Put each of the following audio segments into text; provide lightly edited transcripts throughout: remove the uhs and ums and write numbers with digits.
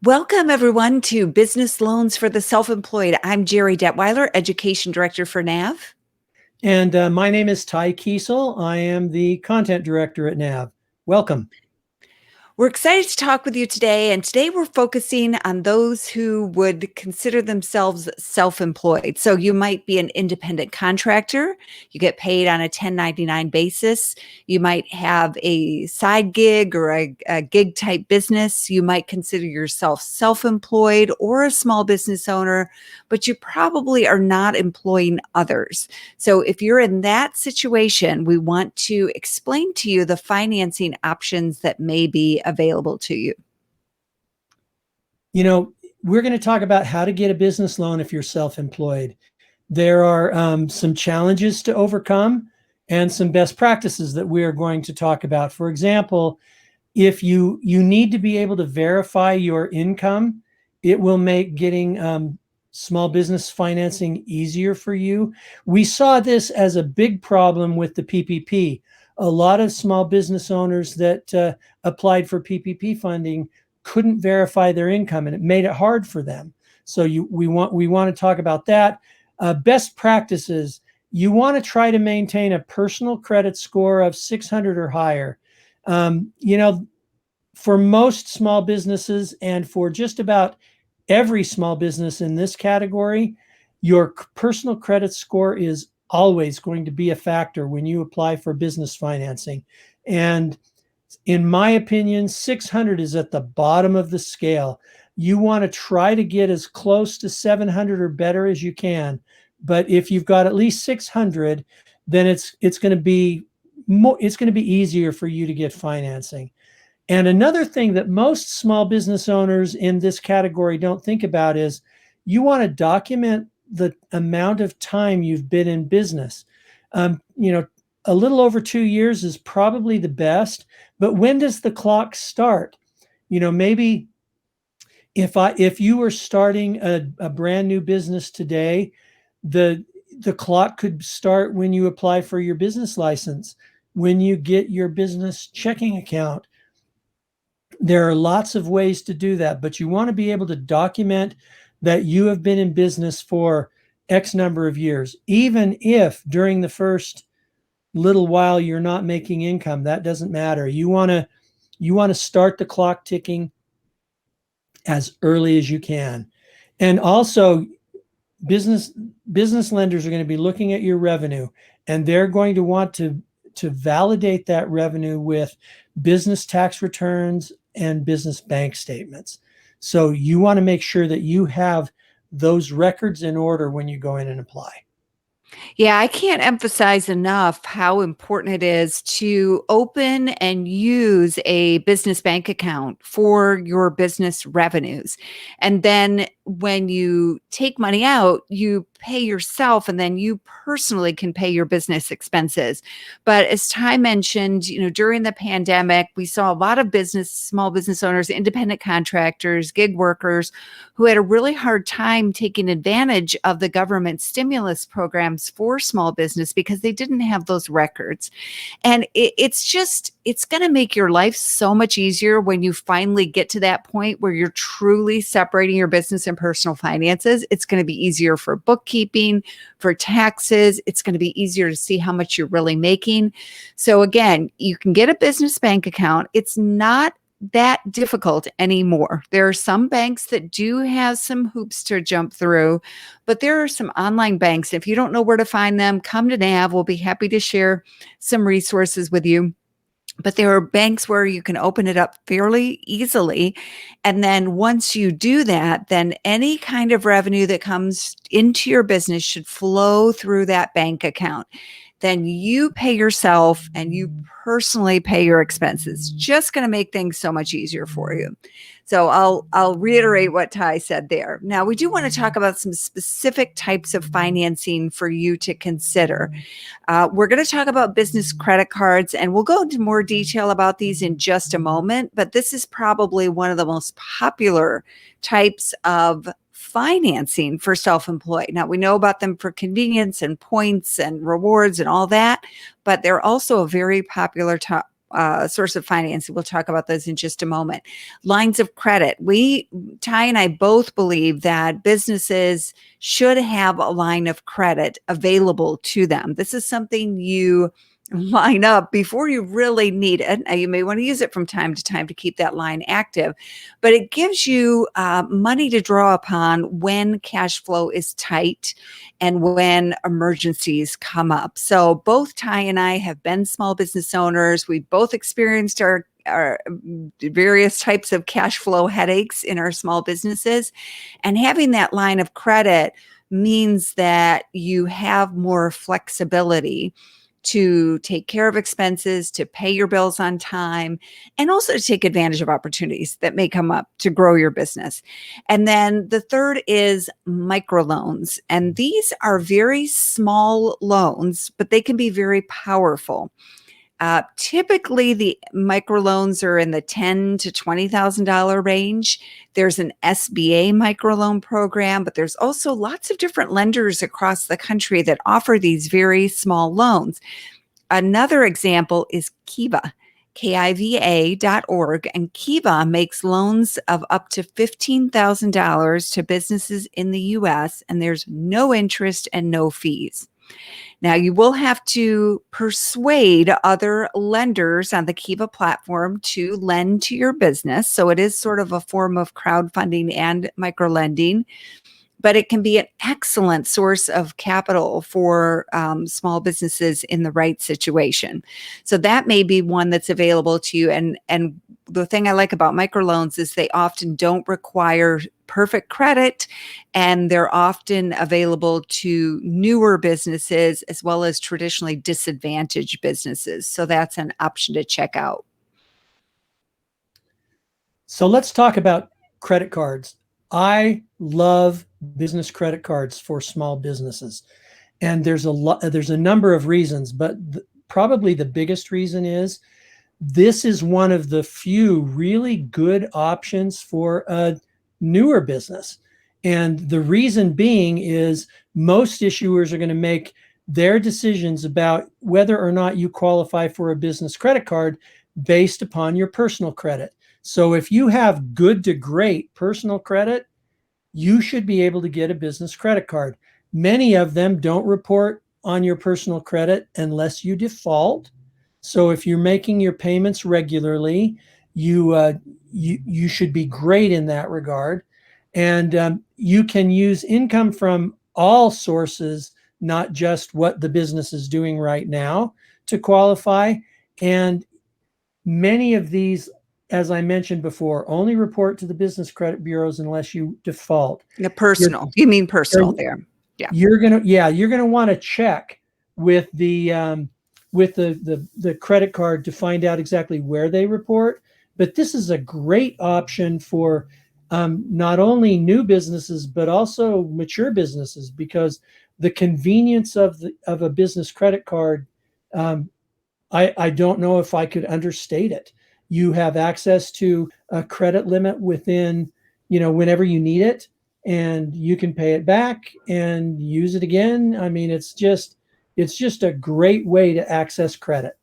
Welcome, everyone, to Business Loans for the Self-Employed. I'm Jerry Detweiler, Education Director for NAV. And my name is Ty Kiesel. I am the Content Director at NAV. Welcome. We're excited to talk with you today, and today we're focusing on those who would consider themselves self-employed. So you might be an independent contractor. You get paid on a 1099 basis. You might have a side gig or a gig type business. You might consider yourself self-employed or a small business owner, but you probably are not employing others. So if you're in that situation, we want to explain to you the financing options that may be available to you. You know, we're going to talk about how to get a business loan if you're self-employed. There are some challenges to overcome and some best practices that we are going to talk about. For example, if you need to be able to verify your income, it will make getting small business financing easier for you. We saw this as a big problem with the PPP. A lot of small business owners that applied for PPP funding couldn't verify their income, and it made it hard for them. So we want to talk about that. Best practices: you want to try to maintain a personal credit score of 600 or higher. For most small businesses and for just about every small business in this category, your personal credit score is always going to be a factor when you apply for business financing. And in my opinion, 600 is at the bottom of the scale. You want to try to get as close to 700 or better as you can. But if you've got at least 600, then it's going to be easier for you to get financing. And another thing that most small business owners in this category don't think about is you want to document the amount of time you've been in business. A little over 2 years is probably the best, but when does the clock start? Maybe if you were starting a brand new business today, the clock could start when you apply for your business license, when you get your business checking account. There are lots of ways to do that, but you want to be able to document that you have been in business for X number of years. Even if during the first little while you're not making income, that doesn't matter. You want to start the clock ticking as early as you can. And also, business lenders are going to be looking at your revenue, and they're going to want to validate that revenue with business tax returns and business bank statements. So you want to make sure that you have those records in order when you go in and apply. Yeah, I can't emphasize enough how important it is to open and use a business bank account for your business revenues. And then when you take money out, you pay yourself, and then you personally can pay your business expenses. But as Ty mentioned, during the pandemic, we saw a lot of small business owners, independent contractors, gig workers who had a really hard time taking advantage of the government stimulus programs for small business because they didn't have those records. And it's going to make your life so much easier when you finally get to that point where you're truly separating your business and personal finances. It's going to be easier for bookkeeping, for taxes. It's going to be easier to see how much you're really making. So again, you can get a business bank account. It's not that difficult anymore. There are some banks that do have some hoops to jump through, but there are some online banks. If you don't know where to find them, come to NAV. We'll be happy to share some resources with you. But there are banks where you can open it up fairly easily. And then once you do that, then any kind of revenue that comes into your business should flow through that bank account. Then you pay yourself and you personally pay your expenses. Just going to make things so much easier for you. So I'll reiterate what Ty said there. Now, we do want to talk about some specific types of financing for you to consider. We're going to talk about business credit cards, and we'll go into more detail about these in just a moment. But this is probably one of the most popular types of financing for self-employed. Now, we know about them for convenience and points and rewards and all that, but they're also a very popular source of financing. We'll talk about those in just a moment. Lines of credit. Ty and I both believe that businesses should have a line of credit available to them. This is something you line up before you really need it. Now, you may want to use it from time to time to keep that line active, but it gives you money to draw upon when cash flow is tight and when emergencies come up. So both Ty and I have been small business owners. We both experienced our various types of cash flow headaches in our small businesses, and having that line of credit means that you have more flexibility to take care of expenses, to pay your bills on time, and also to take advantage of opportunities that may come up to grow your business. And then the third is microloans. And these are very small loans, but they can be very powerful. Typically, the microloans are in the $10,000 to $20,000 range. There's an SBA microloan program, but there's also lots of different lenders across the country that offer these very small loans. Another example is Kiva, KIVA.org, and Kiva makes loans of up to $15,000 to businesses in the U.S., and there's no interest and no fees. Now, you will have to persuade other lenders on the Kiva platform to lend to your business. So it is sort of a form of crowdfunding and microlending, but it can be an excellent source of capital for small businesses in the right situation. So that may be one that's available to you. And the thing I like about microloans is they often don't require perfect credit, and they're often available to newer businesses as well as traditionally disadvantaged businesses. So that's an option to check out. So let's talk about credit cards. I love business credit cards for small businesses. And there's a number of reasons, but probably the biggest reason is this is one of the few really good options for a newer business. And the reason being is most issuers are going to make their decisions about whether or not you qualify for a business credit card based upon your personal credit. So if you have good to great personal credit, you should be able to get a business credit card. Many of them don't report on your personal credit unless you default. So if you're making your payments regularly, you should be great in that regard. And you can use income from all sources, not just what the business is doing right now, to qualify. And many of these, as I mentioned before, only report to the business credit bureaus unless you default. You mean personal there. Yeah. You're gonna want to check with the credit card to find out exactly where they report. But this is a great option for not only new businesses but also mature businesses, because the convenience of a business credit card, I don't know if I could understate it. You have access to a credit limit within, whenever you need it, and you can pay it back and use it again. I mean, it's just a great way to access credit.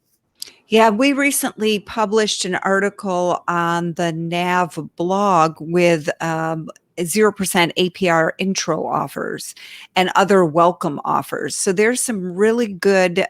Yeah, we recently published an article on the NAV blog with 0% APR intro offers and other welcome offers. So there's some really good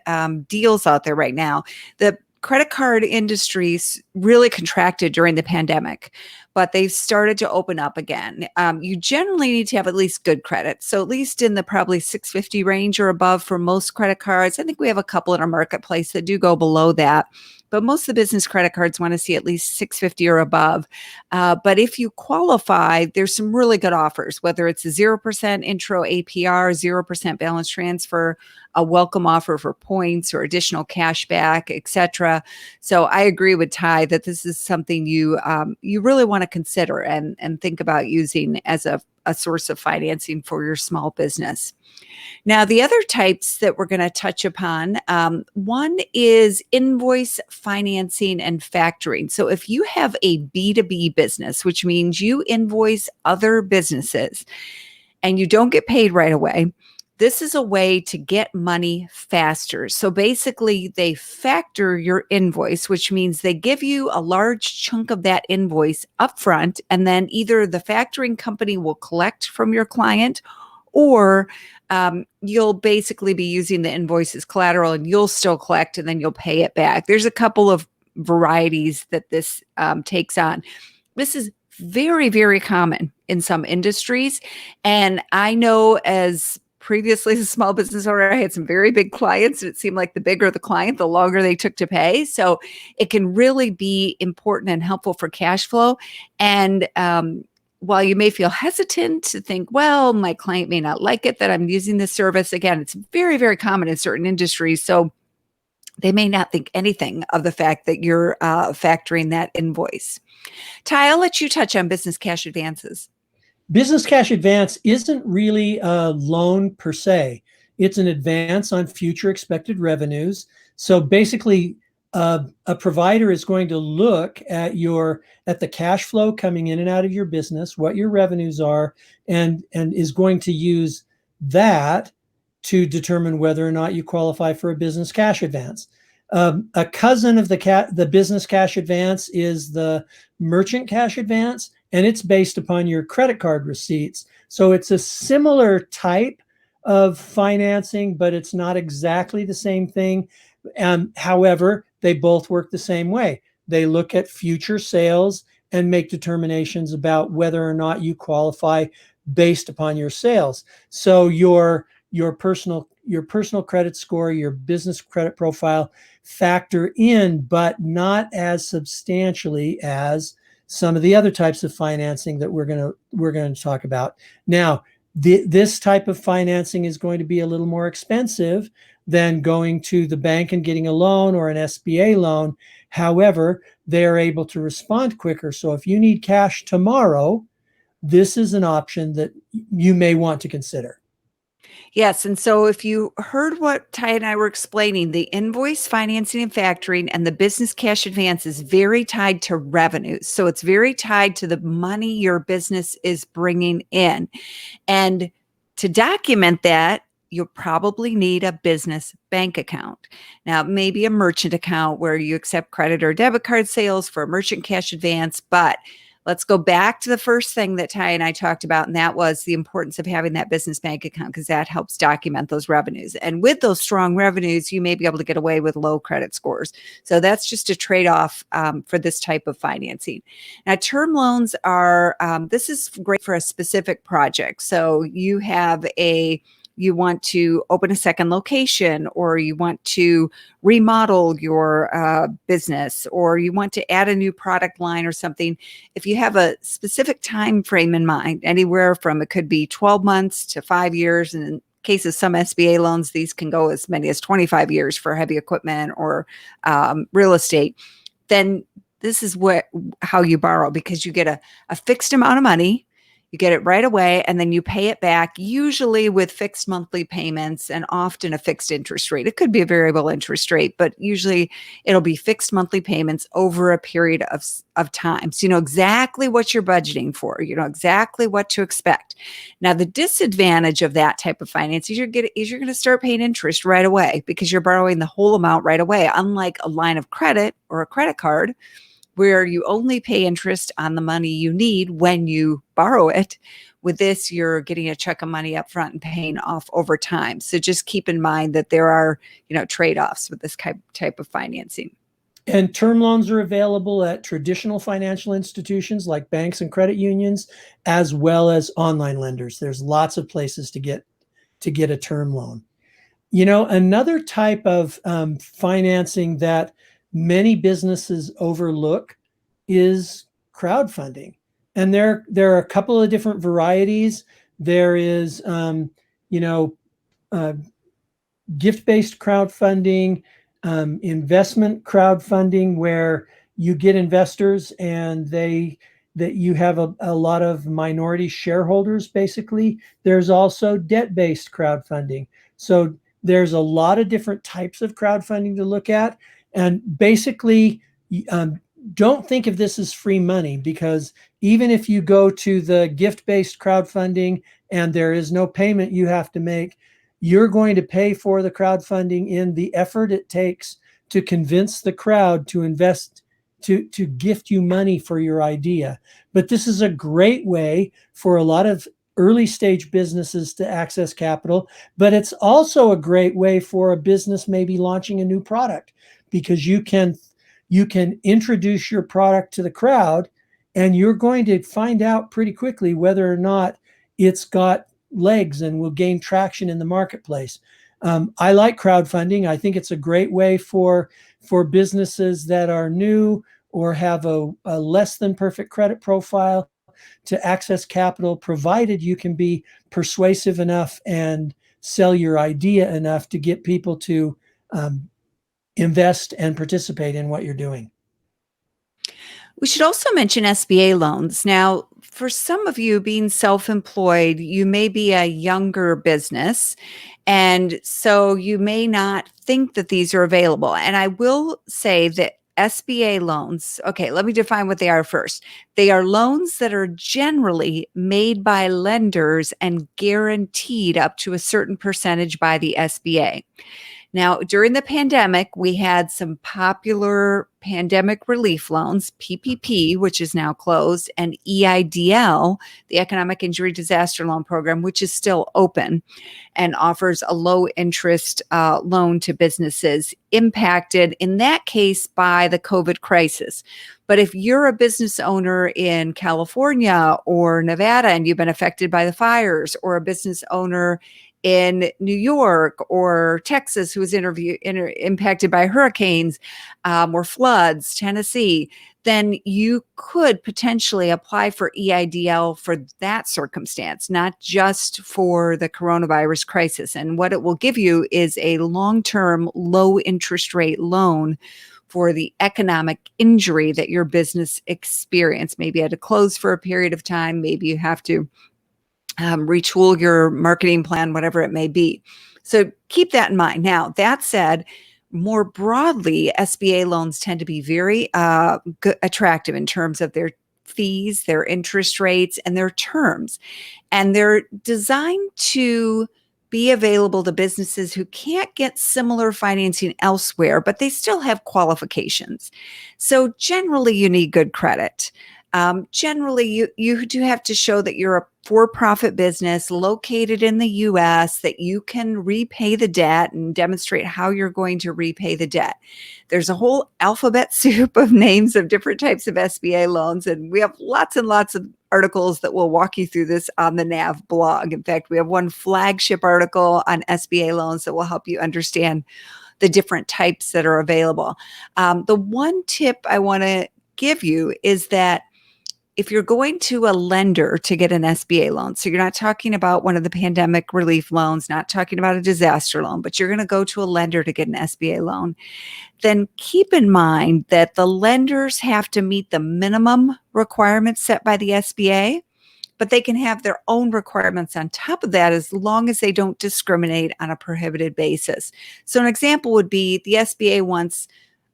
deals out there right now. The credit card industries really contracted during the pandemic, but they've started to open up again. You generally need to have at least good credit. So at least in the probably 650 range or above for most credit cards. I think we have a couple in our marketplace that do go below that. But most of the business credit cards want to see at least 650 or above. But if you qualify, there's some really good offers, whether it's a 0% intro APR, 0% balance transfer, a welcome offer for points or additional cash back, etc. So I agree with Ty that this is something you really want to consider and think about using as a source of financing for your small business. Now, the other types that we're going to touch upon, one is invoice financing and factoring. So if you have a B2B business, which means you invoice other businesses and you don't get paid right away, This is a way to get money faster. So basically, they factor your invoice, which means they give you a large chunk of that invoice upfront, and then either the factoring company will collect from your client, or you'll basically be using the invoice as collateral and you'll still collect and then you'll pay it back. There's a couple of varieties that this takes on. This is very, very common in some industries. And I know, as previously as a small business owner, I had some very big clients, and it seemed like the bigger the client, the longer they took to pay. So it can really be important and helpful for cash flow. And while you may feel hesitant to think, well, my client may not like it that I'm using this service, again, it's very, very common in certain industries. So they may not think anything of the fact that you're factoring that invoice. Ty, I'll let you touch on business cash advances. Business cash advance isn't really a loan per se. It's an advance on future expected revenues. So basically, a provider is going to look at the cash flow coming in and out of your business, what your revenues are, and is going to use that to determine whether or not you qualify for a business cash advance. A cousin of the business cash advance is the merchant cash advance, and it's based upon your credit card receipts. So it's a similar type of financing, but it's not exactly the same thing. However, they both work the same way. They look at future sales and make determinations about whether or not you qualify based upon your sales. So your personal credit score, your business credit profile factor in, but not as substantially as some of the other types of financing that we're going to talk about. Now, this type of financing is going to be a little more expensive than going to the bank and getting a loan or an SBA loan. However, they are able to respond quicker. So if you need cash tomorrow, this is an option that you may want to consider. Yes. And so if you heard what Ty and I were explaining, the invoice financing and factoring and the business cash advance is very tied to revenues. So it's very tied to the money your business is bringing in. And to document that, you'll probably need a business bank account. Now, maybe a merchant account where you accept credit or debit card sales for a merchant cash advance, but let's go back to the first thing that Ty and I talked about, and that was the importance of having that business bank account, because that helps document those revenues. And with those strong revenues, you may be able to get away with low credit scores. So that's just a trade-off for this type of financing. Now, term loans are, this is great for a specific project. So you want to open a second location, or you want to remodel your business, or you want to add a new product line or something. If you have a specific time frame in mind, anywhere from, it could be 12 months to 5 years, and in case of some SBA loans, these can go as many as 25 years for heavy equipment or real estate, then this is how you borrow, because you get a fixed amount of money. You get it right away, and then you pay it back, usually with fixed monthly payments and often a fixed interest rate. It could be a variable interest rate, but usually it'll be fixed monthly payments over a period of time. So you know exactly what you're budgeting for. You know exactly what to expect. Now, the disadvantage of that type of finance is you're going to start paying interest right away, because you're borrowing the whole amount right away, unlike a line of credit or a credit card, where you only pay interest on the money you need when you borrow it. With this, you're getting a chunk of money up front and paying off over time. So just keep in mind that there are, trade-offs with this type of financing. And term loans are available at traditional financial institutions like banks and credit unions, as well as online lenders. There's lots of places to get a term loan. Another type of financing that many businesses overlook is crowdfunding. And there are a couple of different varieties. There is, gift-based crowdfunding, investment crowdfunding, where you get investors and that you have a lot of minority shareholders, basically. There's also debt-based crowdfunding. So there's a lot of different types of crowdfunding to look at. And basically, don't think of this as free money, because even if you go to the gift-based crowdfunding and there is no payment you have to make, you're going to pay for the crowdfunding in the effort it takes to convince the crowd to invest, to gift you money for your idea. But this is a great way for a lot of early stage businesses to access capital, but it's also a great way for a business maybe launching a new product, because you can introduce your product to the crowd, and you're going to find out pretty quickly whether or not it's got legs and will gain traction in the marketplace. I like crowdfunding. I think it's a great way for businesses that are new or have a less than perfect credit profile to access capital, provided you can be persuasive enough and sell your idea enough to get people to invest and participate in what you're doing. We should also mention SBA loans. Now, for some of you being self-employed, you may be a younger business, and so you may not think that these are available. And I will say that SBA loans, okay, let me define what they are first. They are loans that are generally made by lenders and guaranteed up to a certain percentage by the SBA. Now, during the pandemic, we had some popular pandemic relief loans, PPP, which is now closed, and EIDL, the Economic Injury Disaster Loan Program, which is still open and offers a low interest loan to businesses impacted, in that case, by the COVID crisis. But if you're a business owner in California or Nevada and you've been affected by the fires, or a business owner in New York or Texas who was impacted by hurricanes or floods, Tennessee, then you could potentially apply for EIDL for that circumstance, not just for the coronavirus crisis. And what it will give you is a long-term, low interest rate loan for the economic injury that your business experienced. Maybe you had to close for a period of time. Maybe you have to retool your marketing plan, whatever it may be. So keep that in mind. Now, that said, more broadly, SBA loans tend to be very attractive in terms of their fees, their interest rates, and their terms. And they're designed to be available to businesses who can't get similar financing elsewhere, but they still have qualifications. So generally, you need good credit. Generally, you do have to show that you're a for-profit business located in the U.S., that you can repay the debt and demonstrate how you're going to repay the debt. There's a whole alphabet soup of names of different types of SBA loans, and we have lots and lots of articles that will walk you through this on the NAV blog. In fact, we have one flagship article on SBA loans that will help you understand the different types that are available. The one tip I want to give you is that if you're going to a lender to get an SBA loan, so you're not talking about one of the pandemic relief loans, not talking about a disaster loan, but you're going to go to a lender to get an SBA loan, then keep in mind that the lenders have to meet the minimum requirements set by the SBA, but they can have their own requirements on top of that as long as they don't discriminate on a prohibited basis. So an example would be the SBA wants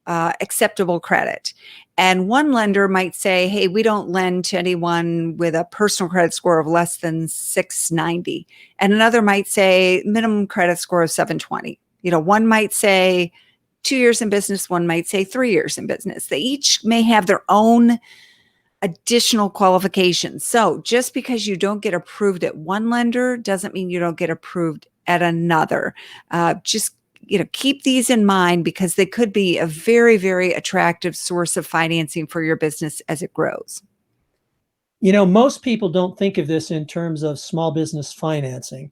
acceptable credit. And one lender might say, hey, we don't lend to anyone with a personal credit score of less than 690. And another might say minimum credit score of 720. One might say 2 years in business, one might say 3 years in business. They each may have their own additional qualifications. So just because you don't get approved at one lender doesn't mean you don't get approved at another. Just keep these in mind, because they could be a very, very attractive source of financing for your business as it grows. Most people don't think of this in terms of small business financing,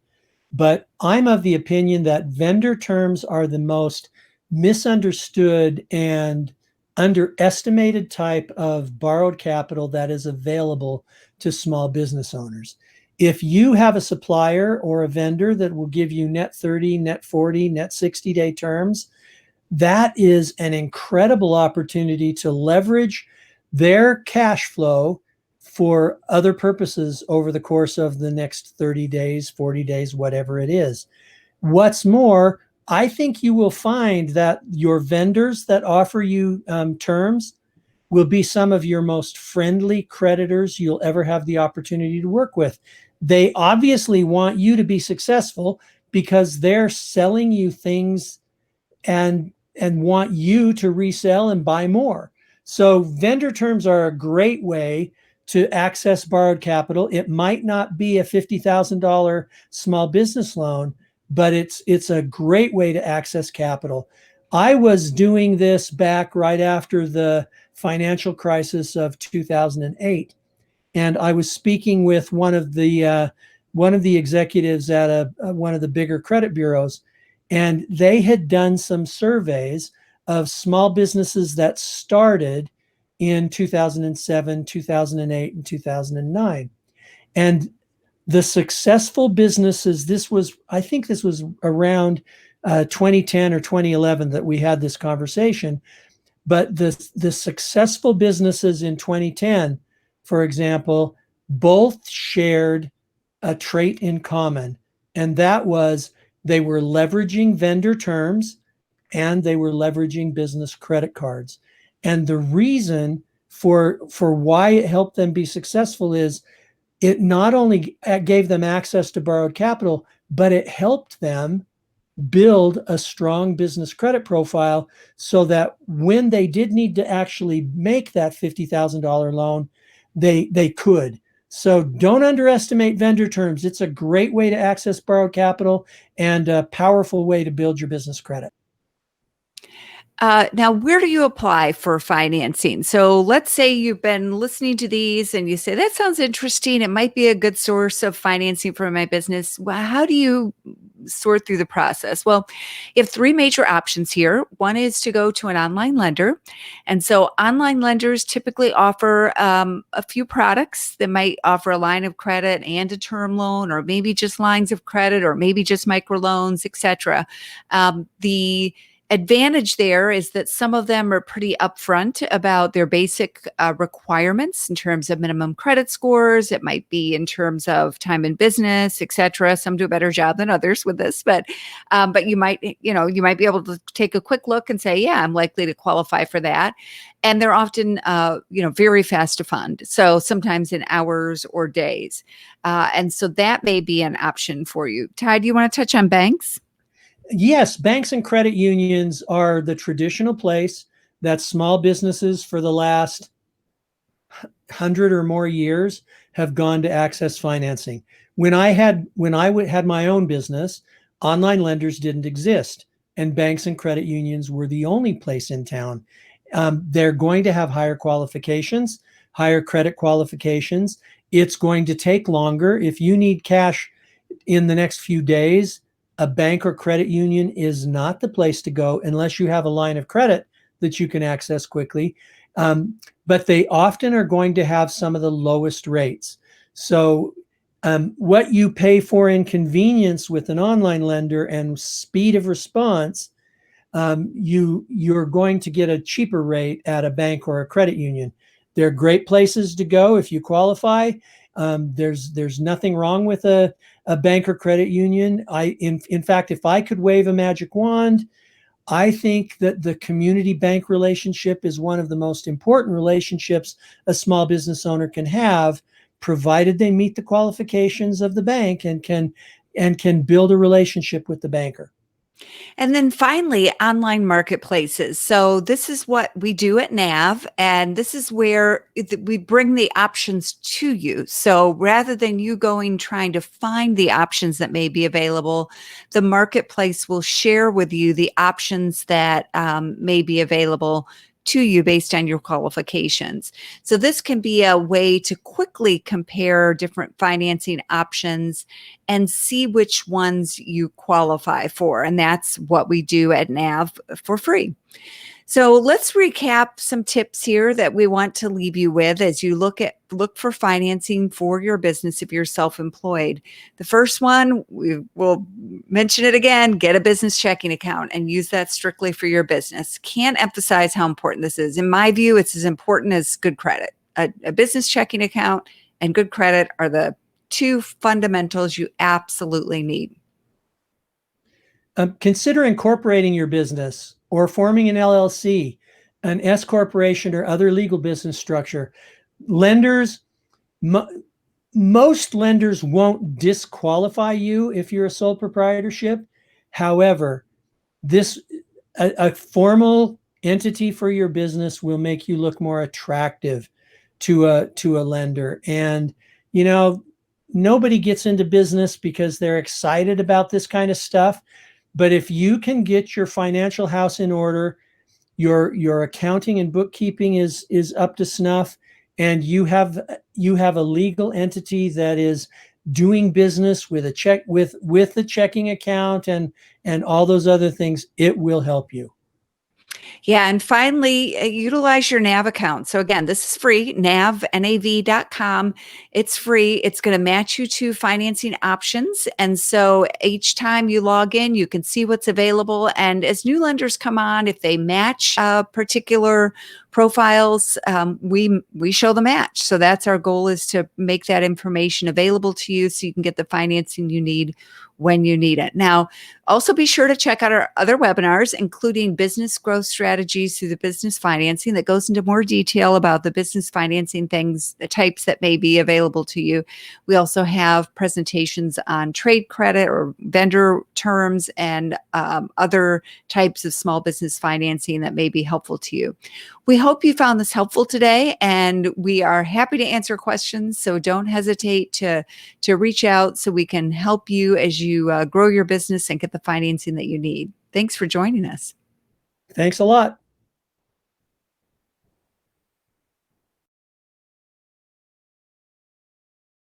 but I'm of the opinion that vendor terms are the most misunderstood and underestimated type of borrowed capital that is available to small business owners. If you have a supplier or a vendor that will give you net 30, net 40, net 60-day terms, that is an incredible opportunity to leverage their cash flow for other purposes over the course of the next 30 days, 40 days, whatever it is. What's more, I think you will find that your vendors that offer you terms will be some of your most friendly creditors you'll ever have the opportunity to work with. They obviously want you to be successful because they're selling you things and want you to resell and buy more. So vendor terms are a great way to access borrowed capital. It might not be a $50,000 small business loan, but it's a great way to access capital. I was doing this back right after the financial crisis of 2008, and I was speaking with one of the executives at one of the bigger credit bureaus, and they had done some surveys of small businesses that started in 2007, 2008, and 2009. And the successful businesses, I think this was around 2010 or 2011 that we had this conversation, but the successful businesses in 2010, for example, both shared a trait in common, and that was they were leveraging vendor terms and they were leveraging business credit cards. And the reason for why it helped them be successful is it not only gave them access to borrowed capital, but it helped them build a strong business credit profile so that when they did need to actually make that $50,000 loan, they could. So don't underestimate vendor terms. It's a great way to access borrowed capital and a powerful way to build your business credit. Now, where do you apply for financing? So let's say you've been listening to these and you say, that sounds interesting. It might be a good source of financing for my business. Well, how do you sort through the process? Well, you have three major options here. One is to go to an online lender. And so online lenders typically offer a few products that might offer a line of credit and a term loan, or maybe just lines of credit, or maybe just microloans, etc. The advantage there is that some of them are pretty upfront about their basic requirements in terms of minimum credit scores. It might be in terms of time in business, etc. Some do a better job than others with this, but you might be able to take a quick look and say, yeah, I'm likely to qualify for that. And they're often, very fast to fund. So sometimes in hours or days. And so that may be an option for you. Ty, do you want to touch on banks? Yes, banks and credit unions are the traditional place that small businesses for the last 100 or more years have gone to access financing. When I had my own business, online lenders didn't exist, and banks and credit unions were the only place in town. They're going to have higher qualifications, higher credit qualifications. It's going to take longer. If you need cash in the next few days, a bank or credit union is not the place to go unless you have a line of credit that you can access quickly. But they often are going to have some of the lowest rates. So what you pay for in convenience with an online lender and speed of response, you're going to get a cheaper rate at a bank or a credit union. They're great places to go if you qualify. There's nothing wrong with a bank or credit union. In fact, if I could wave a magic wand, I think that the community bank relationship is one of the most important relationships a small business owner can have, provided they meet the qualifications of the bank and can build a relationship with the banker. And then finally, online marketplaces. So this is what we do at NAV, and this is where we bring the options to you. So rather than you going trying to find the options that may be available, the marketplace will share with you the options that may be available to you based on your qualifications. So this can be a way to quickly compare different financing options and see which ones you qualify for. And that's what we do at NAV for free. So let's recap some tips here that we want to leave you with as you look for financing for your business if you're self-employed. The first one, we will mention it again, get a business checking account and use that strictly for your business. Can't emphasize how important this is. In my view, it's as important as good credit. A business checking account and good credit are the two fundamentals you absolutely need. Consider incorporating your business or forming an LLC, an S corporation, or other legal business structure. Lenders, Most lenders won't disqualify you if you're a sole proprietorship. However, this a formal entity for your business will make you look more attractive to a lender. And you know, nobody gets into business because they're excited about this kind of stuff. But if you can get your financial house in order, your accounting and bookkeeping is up to snuff, and you have a legal entity that is doing business with a check with the checking account and all those other things, it will help you. Yeah. And finally, utilize your NAV account. So again, this is free, nav.com. It's free. It's going to match you to financing options. And so each time you log in, you can see what's available. And as new lenders come on, if they match particular profiles, we show the match. So that's our goal, is to make that information available to you so you can get the financing you need when you need it. Now, also be sure to check out our other webinars, including business growth strategies through the business financing, that goes into more detail about the business financing things, the types that may be available to you. We also have presentations on trade credit or vendor terms and other types of small business financing that may be helpful to you. We hope you found this helpful today, and we are happy to answer questions. So don't hesitate to reach out so we can help you as you grow your business and get the financing that you need. Thanks for joining us. Thanks a lot.